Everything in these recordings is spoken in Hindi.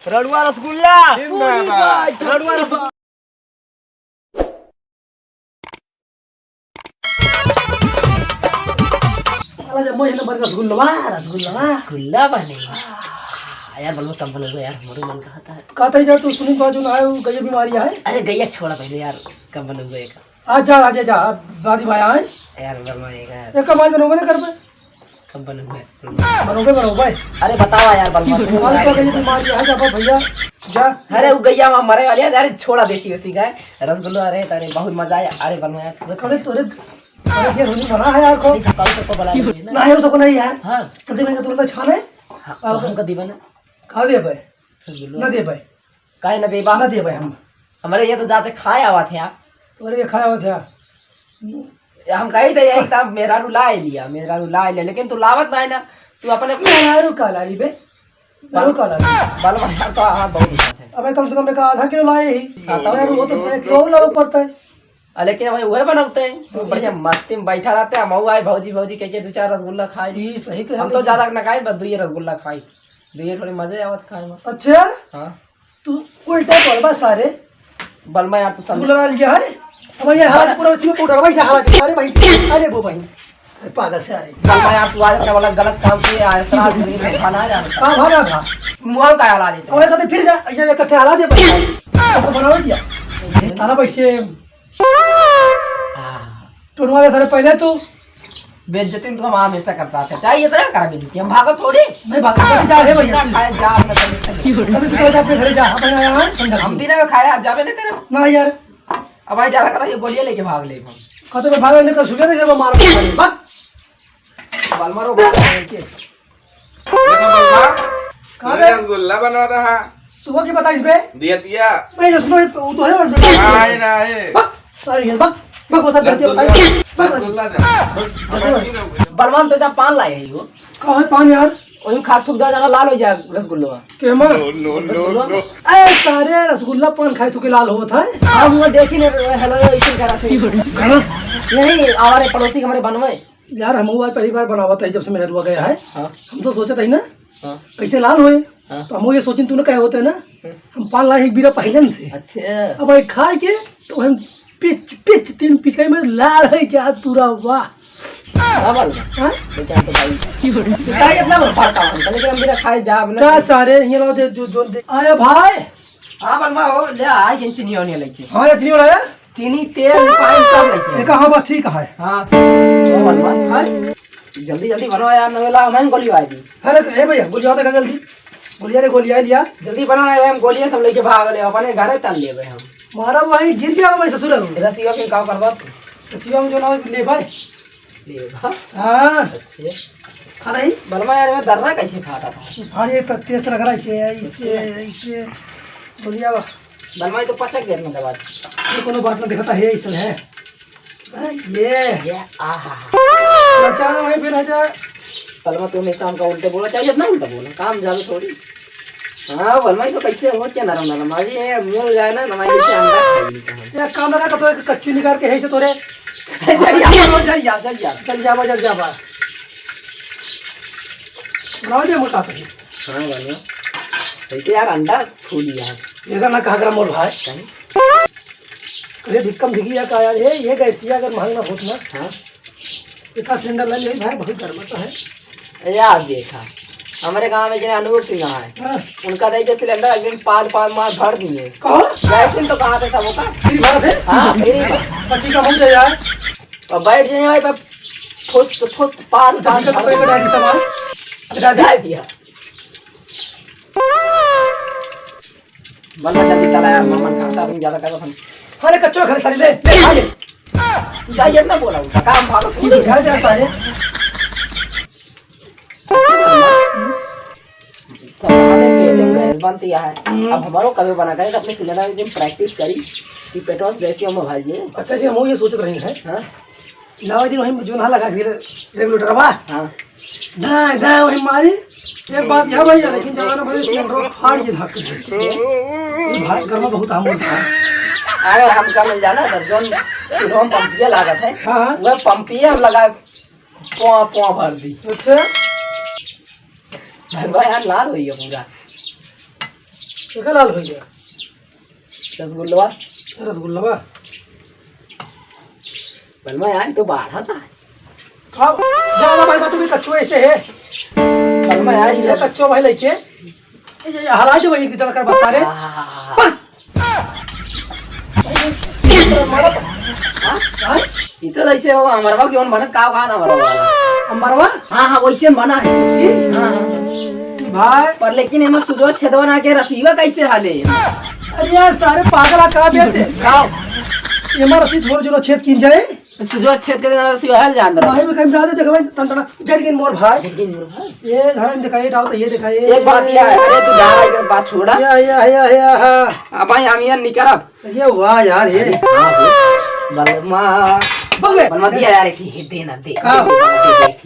रड़ुआ रसगुल्ला रड़ुआ रसगुल्ला रसगुल्ला बनेगा यार बलवा कम बनेगा यार हमारे मन का है कहता है जा तू सुनी बाजू ना आए गैया बीमारी है अरे गैया छोड़ा पहले यार कम बनेगा एक आजा दादी भाई आए यार बनवाएगा यार एक कमाल बनोगे ना घर पे कम बनेगा बनोगे अरे बताओ यार बलवा बीमारी है जा भैया जा अरे वो गैया वहाँ मरे वाली है अरे छोड़ा देसी वैसी का रसगुल्ला अरे अरे बहुत मजा आया अरे बनवाया अरे तोरे ये रोनी बना है यार को कल तो बना ना है उसको नहीं यार हाँ तभी मैं तुरंत छाने हाँ हम कभी बना खा दे भाई ना दे भाई काहे ना बेबा ना दे भाई हम हमारे ये तो जाते खाए आवा थे आप तोरे ये खाया हुआ था हम कही थे एक तब मेरा रू ला लिया लेकिन तू लावत ना है ना तू अपने मेरा का लाली बे मेरा का लाली बलवा यार तो हाथ बहुत दिक्कत है अबे कम से कम एक आधा किलो लाए ही यार वो तो क्यों लाना पड़ता है लेकिन भाई वही बनाते हैं तो बढ़िया मस्ती में बैठा रहते हैं मऊ आए भौजी भौजी कह के 2-4 रसगुल्ला खाए ये सही हम तो ज्यादा ना खाए बस 2 रसगुल्ला खाई 2 थोड़ी मजे आवत खाए में अच्छा हाँ तू उल्टा कर बस सारे बलमा यार तू समझ लगा लिया है अब ये हाथ पूरा उसी में पोटा भाई हाथ अरे भाई अरे वो भाई पागल से अरे बलमा यार तू आज वाला गलत काम किया है इतना जिंदगी में खाना जा हां भागा था मुआल का हला देते और कहते फिर जा ये इकट्ठे हला दे भाई तो बनाओ दिया थाना पैसे तो वाले सारे पहले तू बेइज्जती तो हम हमेशा करता था चाहिए इतना करा बेइज्जती हम भागो थोड़ी नहीं भागा जा है भैया खाए जा अपने कभी तो जा अपने घर जा अपन आया है हम बिना खाया जावे नहीं करे ना यार अब भाई ज्यादा करो ये गोलियां लेके भाग ले हम कहते मैं भागने का सुबह नहीं जब मार भाग बल मारो के कहां बे रसगुल्ला बनवा रहा तू क्या बताइस बे दिया मैं सुनो तो है और नहीं नहीं अरे यार बक बक बता दे रसगुल्ला बलवान तो जब पान लाए है यो कहां है पान यार ओही खा थुक जाना लाल हो जाए रसगुल्ला के मर नो ए सारे रसगुल्ला पान खाए तो के लाल होत है हम वो देखी ने हेलो इसी करा थे यही हमारे पड़ोसी हमारे बनवे यार हम आज पहली बार बनावत है जब से मेरा रुआ गया है हां हम तो सोचत है ना हां कैसे लाल होए हाँ। तो हम ये सोचिन तूने कहे होते है ना हम पान लाए एक बीरा पहलन से अच्छा अब ये खाए के तो हम पिच पिच 3 पिचकाई में लाल है क्या पूरा वाह हां बल हां लेकिन तो भाई काय अपना फरता हम लेकिन हम बिना खाए जा अपना क्या सारे ये लो दे जो दे आया भाई हां बलमा हो ले आई जिन चीनी होने लेके हां ये चीनी वाला चीनी तेल रिफाइन सब लेके ये कहां बस ठीक है हां वो बलमा हां जल्दी जल्दी बनो यार नवेला हम गोली आई दी अरे ए भैया गोलियां दे जल्दी गोलियां लिया जल्दी बना है हम गोलियां सब लेके भाग ले अपने घरे तल लेबे हम मारा भाई गिर गया मैं ससुर रसिया के काम करवा रसिया में जो ना ले भाई ले हां हां अच्छे खा रही बलमा यार मैं दर्रा कैसे खाता था भारी तत्ते से लग रहा है इसे गोलियां बलमा तो पचक गया ना दवा ये कोनो बात ना दिखता है इसे है ये आहा बचाना भाई फिर आजा बलमा तुम इस काम का उल्टे बोला चाहिए ना उल्टा बोला काम ज्यादा थोड़ी हाँ बलमा तो कैसे हो क्या नरम नरम आज ये मिल जाए ना नमाई से अंडा खाई यार काम लगा तो कच्ची निकाल के है से तोरे चल जा गाँव दे मोटा तो हाँ बलमा कैसे यार अंडा खो लिया है ये ना कहा मोर भाई अरे धिक्कम दिखी है का यार ये गैसिया अगर महंगा होत ना हाँ इतना सिलेंडर ले ले भाई बहुत गर्म तो है यार देखा हमारे गांव में जिन्हें अनूप सिंह है हाँ। उनका देखिए सिलेंडर अगले 5 माह भर दिए कहाँ वैक्सीन तो कहाँ थे सबों का फिर बात है हाँ फिर पच्ची का हो जाए यार और बैठ जाए भाई फुस 5 पच्ची का कोई बड़ा सामान डाल दिया बल्ला जल्दी चला यार मन खाता अपन ज्यादा करो हम अरे कच्चा घर सारी ले खा ले जाइए ना बोला उनका काम भागो तू घर जाता है बनती है अब हमारो कभी बना कर अपने सिलेंडर में प्रैक्टिस करी कि पेट्रोल रेशियो में भाजिए अच्छा जी हम ये सोच रहे हैं हां ना दिन वही जो ना लगा के रेगुलेटर बा हां ना वही मारी एक बात यह भाई लेकिन जवाना भरे सिलेंडर फाड़ के धक ये भाई गर्मा बहुत हम होता है अगर हम का मिल जाना तो जोन हम पंपिया लागत है हां वो पंपिया हम लगा पो भर दी अच्छा भाई यार लाल हुई है पूरा क्या लाल हो गया रसगुल्ला रसगुल्ला बलमा यार तो बाढ़ा था खाओ ज्यादा भाई तुम्हें कच्चो ऐसे है बलमा यार ये कच्चो भाई लेके ये हरा जो भाई कितना कर बता रहे हाँ इतना ऐसे हो अमरवा क्यों बना का खाना वाला अमरवा हाँ हाँ वैसे बना है हाँ भाई पर लेकिन इनमें सुजो छेदवा ना के रसीवा कैसे हाले अरे यार सारे पागल का बेटे खाओ ये हमारा रसीद थोड़ा जो छेद किन जाए सुजो छेद के रसीवा हाल जान रहा भाई में कहीं डाल दे देखो भाई टन जरगिन मोर भाई ये धर्म दिखाइए डाल तो ये दिखाइए एक बात ये है अरे तू जा रहा है बात छोड़ा या अब भाई हम यहाँ निकलब ये वाह यार ये बलमा बगले बलमा दिया यार एक देना दे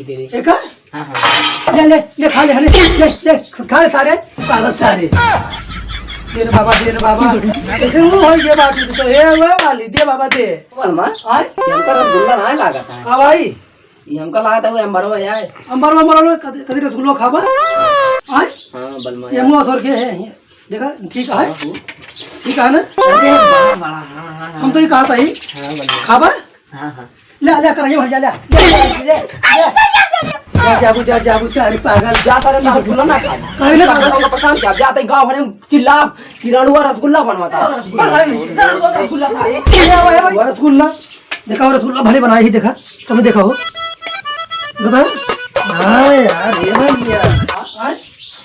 दे एक हाँ हाँ ले खा ले ले खा ले सारे पागल सारे दे रे बाबा ऐसे वो हो गया बात तो ये वो वाली दे बाबा दे बलमा आय ये हमका रसगुल्ला ना लगा था का भाई ये हमका लगा था वो अंबरवा यार अंबरवा कदी रसगुल्ला खाबा आय हाँ बलमा ये मुंह थोड़ के है देखा ठीक है ठीक है ना अरे बड़ा बड़ा हाँ हाँ हम तो ये कहा था ही हाँ बलमा खाबा हाँ हाँ ले कर ये भैया ले जाबू सारे पागल जा सारे ना रसगुल्ला ना खा कहले का परेशान क्या जाते गांव भरे में चिल्ला किरणुआ रसगुल्ला बनवाता रसगुल्ला रसगुल्ला देखा रसगुल्ला भले बनाए ही देखा तुमने देखा हो बता यार ये ना लिया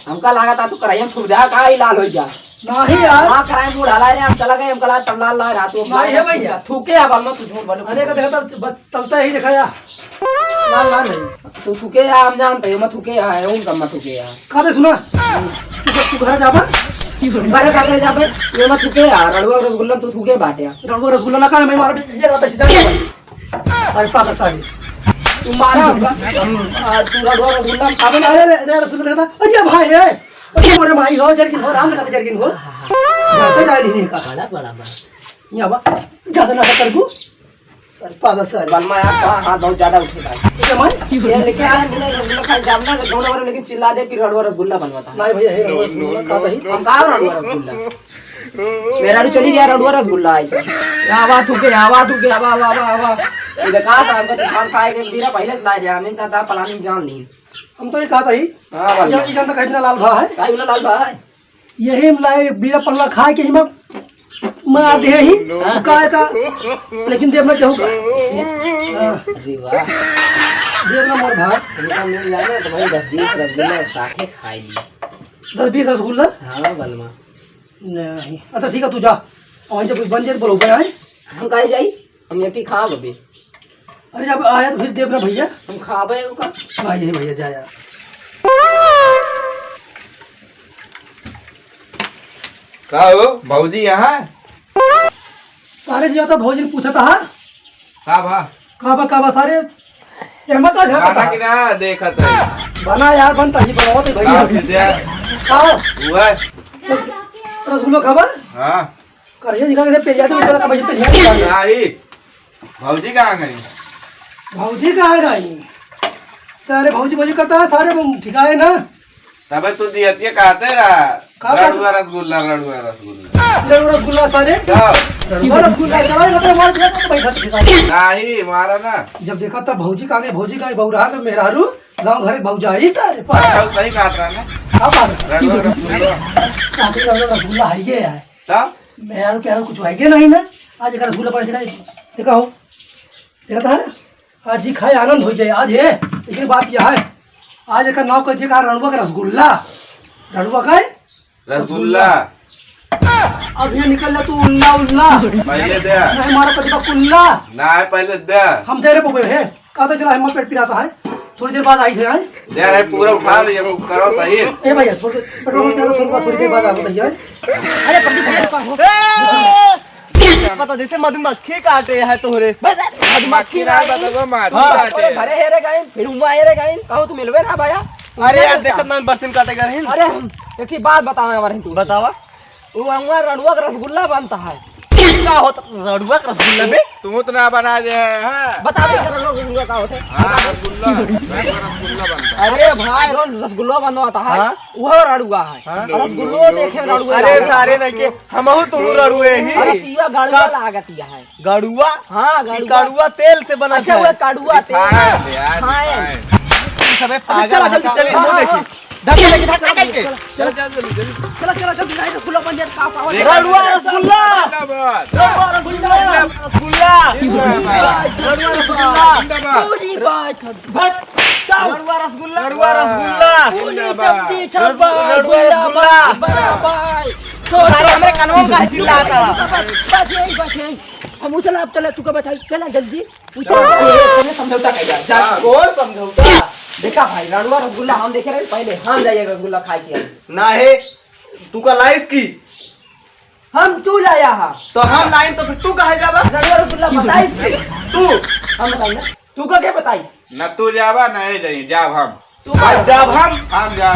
हमका लगा था तू कराई फूल जा का ही लाल हो जा नहीं यार हां कराई फूल डाला रे हम चला गए हमका लगा तब लाल लाल रात नहीं है भैया थूके आ बाल में तू झूठ बोल अरे का देखा तो चलता ही दिखाया लाल लाल नहीं तू थूके आ हम जानते हो मैं थूके आ है उन कम थूके आ कहा सुना तू घर जाबा बारे काके जाबे ये मैं थूके आ रड़वा रसगुल्ला तू थूके बाटे रसगुल्ला ना कर मैं मार ये रहता सीधा अरे पागल सारी तू मार तू रड़वा रसगुल्ला खाबे ना अरे रसगुल्ला देखा अरे भाई है अरे मोरे माई हो जरकिन हो राम का जरकिन हो जाते जाए नहीं का बड़ा बड़ा बड़ा या बा ज्यादा ना कर गु अरे पागल सारी बलमा यार हाथ बहुत ज्यादा उठेगा ठीक है मैं ये लेके आ बिना रसगुल्ला खा जामना का दोनों बार लेकिन चिल्ला दे फिर रड़वा रसगुल्ला बनवाता नहीं भैया है रसगुल्ला खा दही हम कहा रड़वा रसगुल्ला मेरा भी चली गया रड़वा रसगुल्ला आई आवा थूके आवा ये देखा था हमको तूफान खाए के बीरा पहले ला जा हमें का था प्लानिंग जान ली हम तो ये कहा था ही हां वाला ये जानता कहीं ना लाल भा है काई बोला लाल भाई यही मलाई बीरा पल्ला खा के हिमा मार दे ही कहा था लेकिन देव में कहूँगा अरे वाह देव ना मोर भाई हमका मिल जाए ना तो भाई 10-20 रसगुल्ला साथे खाई ली 10-20 रसगुल्ला हां बलमा नहीं अच्छा ठीक है तू जा और जब बन जाए बोलो भाई हम काहे जाई हम यकी खा बबे अरे जब आया तो फिर देव ना भैया हम खाबे का हाँ यही भैया जा यार का हो भौजी यहाँ सारे जिया तो भोजन पूछा था का भा काबा सारे एहमत आ जाता खाना था की ना देखत है बना यार बनता ही बनाओ तो का भैया विद्या खाओ हुआ रसगुल्ला खाबा हाँ करिए दिखा के पेजा तो निकल का भैया पेजा नहीं भौजी कहाँ गई भौजी कहाँ गई सारे भौजी करता है सारे ठिकाए ना तब तू दियतिया कहते रहा का रड़ुआ रसगुल्ला रसगुल्ला सारे रसगुल्ला चला मतलब मार दिया तो पैसा नहीं मारा ना जब देखा तब भौजी का बहु रहा तो मेहरारू गांव घर भौजाई सारे सही काट रहा ना रड़ुआ रसगुल्ला रसगुल्ला है ये है तब मेहरारू प्यारू कुछ है नहीं ना आज एक रसगुल्ला पर देखा हो देखा था आज जी खाए आनंद हो जाए आज है लेकिन बात यह है आज एक नाव कह दिया रणुआ का रसगुल्ला रणुआ का रसगुल्ला अब ये निकल जा तू उल्ला पहले दे नहीं मारा पति का कुल्ला ना पहले दे हम दे रहे पपे है कहा था चला हिम्मत पेट पिराता है थोड़ी देर बाद आई थे दे रहे पूरा उठा लिया करो सही ए भैया थोड़ी देर बाद आ भैया अरे प्रदीप पता जैसे मधुमक्खी काटे है तोहरे मधुमक्खी ना बताओ मार अरे घरे हेरे गए फिर हुआ हेरे गए कहूं तू मिलवे ना भाया अरे यार देखत ना बरसिन काटे गए हैं अरे एक ही बात बताओ हमारे तू बतावा वो हमारा रणुआ का रसगुल्ला बनता है का होता रड़ुआ का रसगुल्ला में? तुम तो ना बना दे हैं। बता दे रसगुल्ला का होता है। हाँ, रसगुल्ला रसगुल्ला बनता है। अरे भाई रसगुल्ला बनवाता है हाँ? वो रड़ुआ है। रसगुल्लो देखे रड़ुआ। अरे सारे नहीं के हमहू तुम रड़ुए ही। अरे सीवा गाड़ुआ लागतिया है। गड़ुआ? हाँ कि कड़ुआ तेल से बना अच्छा वो काड़ुआ तेल। खाए सबे पागल चला जल्दी चलिए हाँ, वो हाँ, देखिए धक्के लेके धक्के लेके चल जल्दी चलो चलो जल्दी नहीं रसगुल्ला बन जाए खा पाओ। रड़ुआ रसगुल्ला जिंदाबाद रड़ुआ रसगुल्ला रसगुल्ला रड़ुआ रसगुल्ला पूरी बात बस रड़ुआ रसगुल्ला रड़ुआ रसगुल्ला पूरी सब्जी छपा रड़ुआ रसगुल्ला बराबर सारे हमरे कानों का चिल्लाता बस यही हम चला अब चला तू का बताई चला जल्दी तुमने समझौता किया जा कौन समझौता? देखा भाई रड़ुआ रसगुल्ला हम देखे रहे पहले हम जाइए रसगुल्ला खाए के ना है तू का लाइफ की हम तू लाया हा तो हम लाइन तो फिर तू कहे जाबा? रड़ुआ रसगुल्ला बताई तू हम बताई ना तू का क्या बताई न तू जावा न ये जाइए जाब हम तू का जब हम जा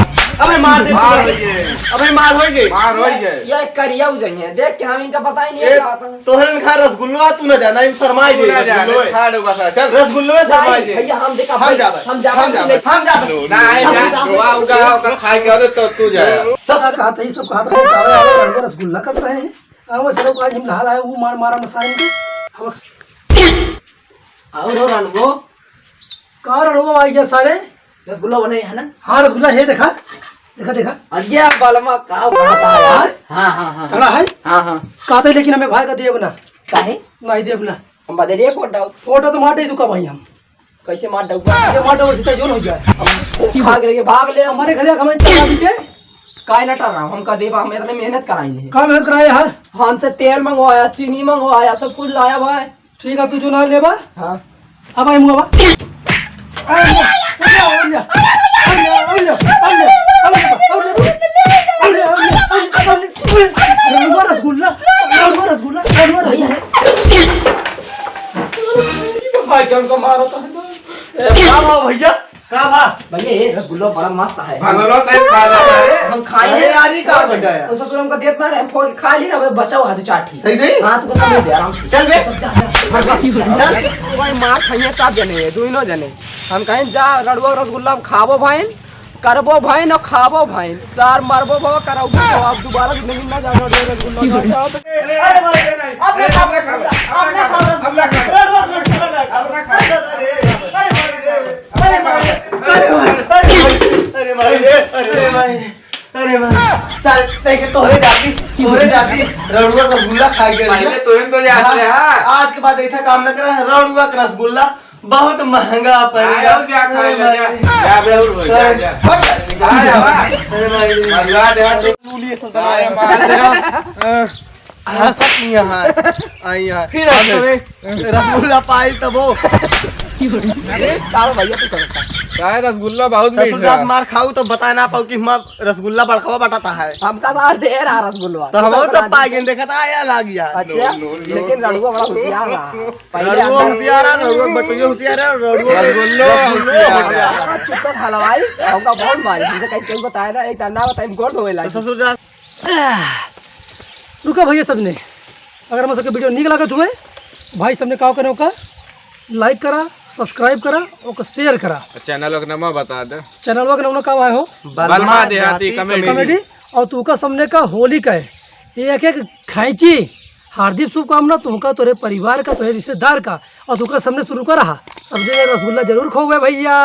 अबे मार दे मार होइए अबे मार हो गई मार होइए ये करिया उजइए देख के हम इनका पता ही नहीं ए, है तोहरन खा रसगुल्ला तू न जाना इन फरमाई दे जा रसगुल्ला खा दो बस चल रसगुल्ला फरमाई दे भैया हम देखा हम जाबे हम जाबे हम जाबे ना आए जा दुआ उगा खाए के और तो तू जा सब कहते ही सब कहते हैं सारे रड़ुआ रसगुल्ला करते हैं हम सर को आज हम नहा लाए वो मारा मसाले के हम और रड़ुआ कहाँ रड़ुआ आई गया सारे रसगुल्ला बने है ना हाँ रसगुल्ला है देखा देखा देखा अरे बालमा का बनाता है यार हां हां हां तगड़ा है हां हां कहते लेकिन हमें भाई का देव ना काहे नहीं देव ना हम बदे रे फोटो फोटो तो मार दे दुका भाई हम कैसे मार दऊगा ये मार दो सीधा जोन हो जाए भाग ले हमारे घर हमें चला दीजिए काय न डर रहा हूं हमका देवा हम इतने मेहनत कराई है कहाँ मेहनत कराए यार हमसे तेल मंगवाया चीनी मंगवाया सब कुछ लाया भाई ठीक है तू जो ना लेबा हां अब आई मुंगा रसगुल्ला रसगुल्ला भाई हमको मारो तो भैया का भा भैया ये रसगुल्ला बड़ा मस्त है भंगलो से खा जाता है हम खाए अरे यार ये का बन गया उस ससुर हमको देत ना रहे फोड़ खा ली ना बचा हुआ है 2 चाटी सही सही हां तू समझ दे आराम से चल बे भाई मार खाइए सब जने है दुइनो जने हम कहें जा रड़ुआ रसगुल्ला खाबो भाई करबो भाई न खाबो भाई चार मारबो बाबा कराऊ तो आप दोबारा जिंदगी में ना जाओ रसगुल्ला जाओ तो अरे अपने अरे चल तोहरे जाती रड़ुआ रसगुल्ला खा गया पहले तो इन तो जाते हैं आज के बाद ऐसा काम न करे रड़ुआ का रसगुल्ला बहुत महंगा पड़ेगा जा खा ले जा बे और जा जा अरे भाई मरवा दे अरे मार दे यहाँ आई फिर रसगुल्ला पाई तब वो भैया तू करता काय रसगुल्ला बहुत मीठा ससुर मार खाऊ तो बता ना पाऊ कि हम रसगुल्ला बड़खवा बटाता है हमका तो और दे रहा रसगुल्ला तो हम सब पाई गए देखा था आया लाग गया अच्छा लेकिन रड़ुआ बड़ा होशियार रहा पहले रड़ुआ होशियार है रड़ुआ बटुआ होशियार है रड़ुआ चुप हलवाई हमका बहुत मारी मुझे कहीं बताया ना एक ना बताई गोल होए ला ससुर जा रुका भैया सबने अगर हम सबके वीडियो निक लागत हुए भाई सबने का करे का लाइक करा सब्सक्राइब करा और शेयर करा चैनल का नाम बता दे चैनल का नाम का है हो बलमा देहाती कॉमेडी और तू का सामने का होली का है एक एक खाइची हार्दिक शुभकामना तुमका तोरे परिवार का तोरे रिश्तेदार का और तुमका सामने शुरू कर रहा सब जगह रसगुल्ला जरूर खोगे भैया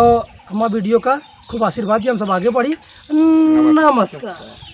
और हमारा वीडियो का खूब आशीर्वाद दिया हम सब आगे बढ़ी नमस्कार।